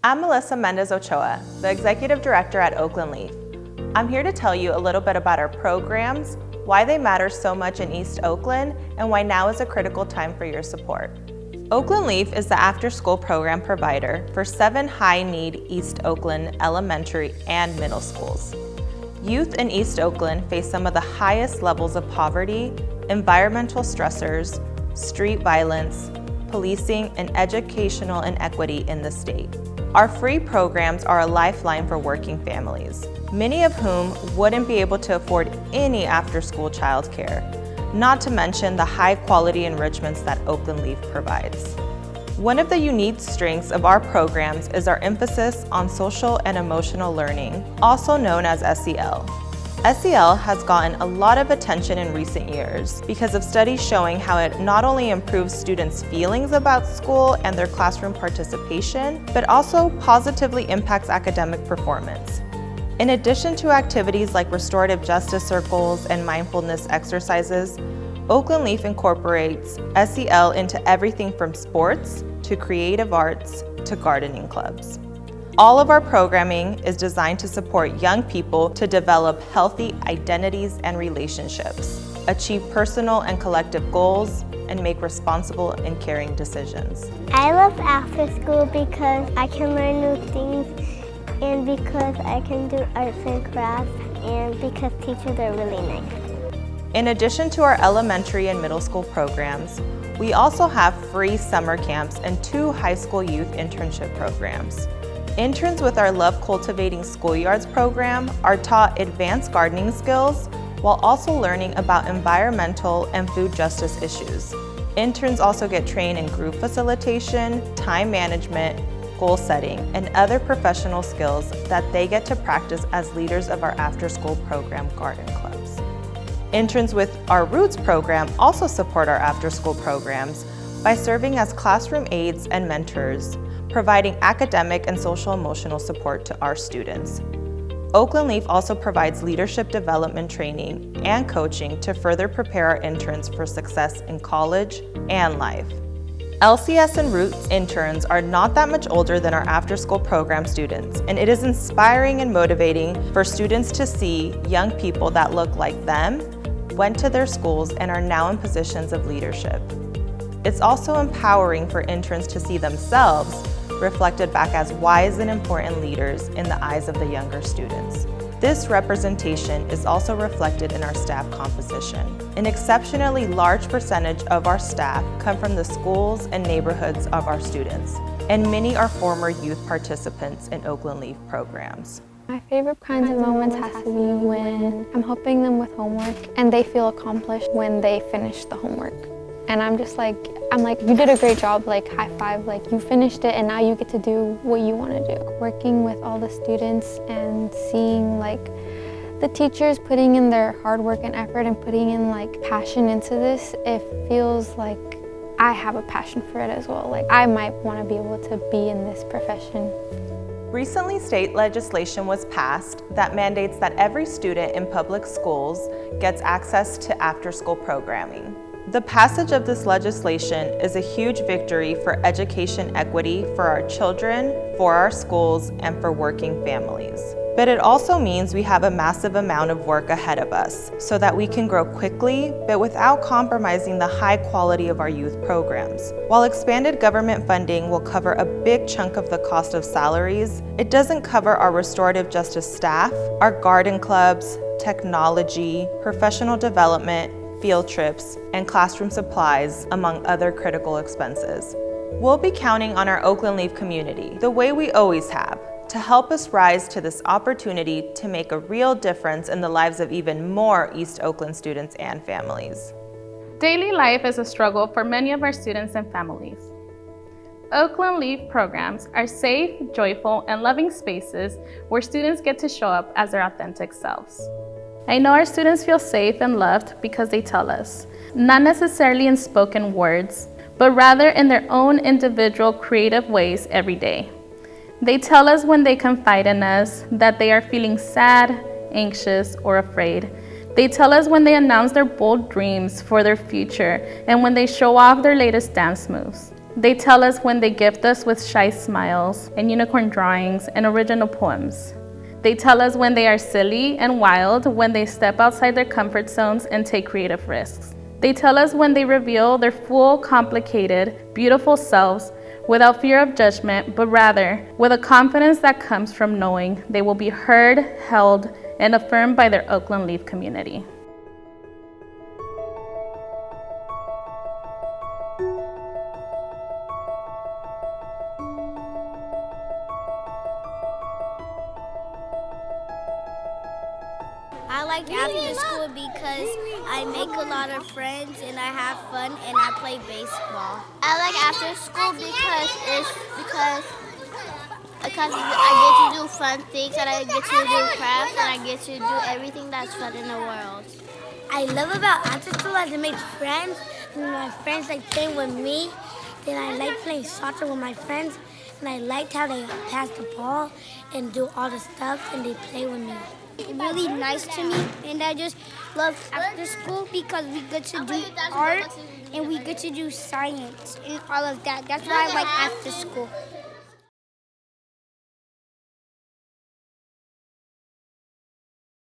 I'm Melissa Mendez Ochoa, the Executive Director at Oakland Leaf. I'm here to tell you a little bit about our programs, why they matter so much in East Oakland, and why now is a critical time for your support. Oakland Leaf is the after-school program provider for 7 high-need East Oakland elementary and middle schools. Youth in East Oakland face some of the highest levels of poverty, environmental stressors, street violence, policing, and educational inequity in the state. Our free programs are a lifeline for working families, many of whom wouldn't be able to afford any after-school childcare, not to mention the high-quality enrichments that Oakland Leaf provides. One of the unique strengths of our programs is our emphasis on social and emotional learning, also known as SEL. SEL has gotten a lot of attention in recent years because of studies showing how it not only improves students' feelings about school and their classroom participation, but also positively impacts academic performance. In addition to activities like restorative justice circles and mindfulness exercises, Oakland Leaf incorporates SEL into everything from sports to creative arts to gardening clubs. All of our programming is designed to support young people to develop healthy identities and relationships, achieve personal and collective goals, and make responsible and caring decisions. I love after school because I can learn new things and because I can do arts and crafts and because teachers are really nice. In addition to our elementary and middle school programs, we also have free summer camps and 2 high school youth internship programs. Interns with our Love Cultivating Schoolyards program are taught advanced gardening skills while also learning about environmental and food justice issues. Interns also get trained in group facilitation, time management, goal setting, and other professional skills that they get to practice as leaders of our after-school program garden clubs. Interns with our Roots program also support our after-school programs by serving as classroom aides and mentors, providing academic and social-emotional support to our students. Oakland Leaf also provides leadership development training and coaching to further prepare our interns for success in college and life. LCS and Roots interns are not that much older than our after-school program students, and it is inspiring and motivating for students to see young people that look like them, went to their schools, and are now in positions of leadership. It's also empowering for interns to see themselves reflected back as wise and important leaders in the eyes of the younger students. This representation is also reflected in our staff composition. An exceptionally large percentage of our staff come from the schools and neighborhoods of our students, and many are former youth participants in Oakland Leaf programs. My favorite kinds of moments has to be when I'm helping them with homework and they feel accomplished when they finish the homework. And I'm like, you did a great job, like high five, like you finished it and now you get to do what you want to do. Working with all the students and seeing like the teachers putting in their hard work and effort and putting in like passion into this, it feels like I have a passion for it as well. Like I might want to be able to be in this profession. Recently, state legislation was passed that mandates that every student in public schools gets access to after-school programming. The passage of this legislation is a huge victory for education equity for our children, for our schools, and for working families. But it also means we have a massive amount of work ahead of us so that we can grow quickly, but without compromising the high quality of our youth programs. While expanded government funding will cover a big chunk of the cost of salaries, it doesn't cover our restorative justice staff, our garden clubs, technology, professional development, field trips, and classroom supplies, among other critical expenses. We'll be counting on our Oakland Leaf community, the way we always have, to help us rise to this opportunity to make a real difference in the lives of even more East Oakland students and families. Daily life is a struggle for many of our students and families. Oakland Leaf programs are safe, joyful, and loving spaces where students get to show up as their authentic selves. I know our students feel safe and loved because they tell us, not necessarily in spoken words, but rather in their own individual creative ways every day. They tell us when they confide in us that they are feeling sad, anxious, or afraid. They tell us when they announce their bold dreams for their future and when they show off their latest dance moves. They tell us when they gift us with shy smiles and unicorn drawings and original poems. They tell us when they are silly and wild, when they step outside their comfort zones and take creative risks. They tell us when they reveal their full, complicated, beautiful selves without fear of judgment, but rather with a confidence that comes from knowing they will be heard, held, and affirmed by their Oakland Leaf community. I like after school because I make a lot of friends and I have fun and I play baseball. I like after school because I get to do fun things and I get to do crafts and I get to do everything that's fun in the world. I love about after school is I make friends and my friends like playing with me. Then I like playing soccer with my friends and I liked how they pass the ball and do all the stuff and they play with me. Really nice to me, and I just love after school because we get to do art and we get to do science and all of that. That's why I like after school.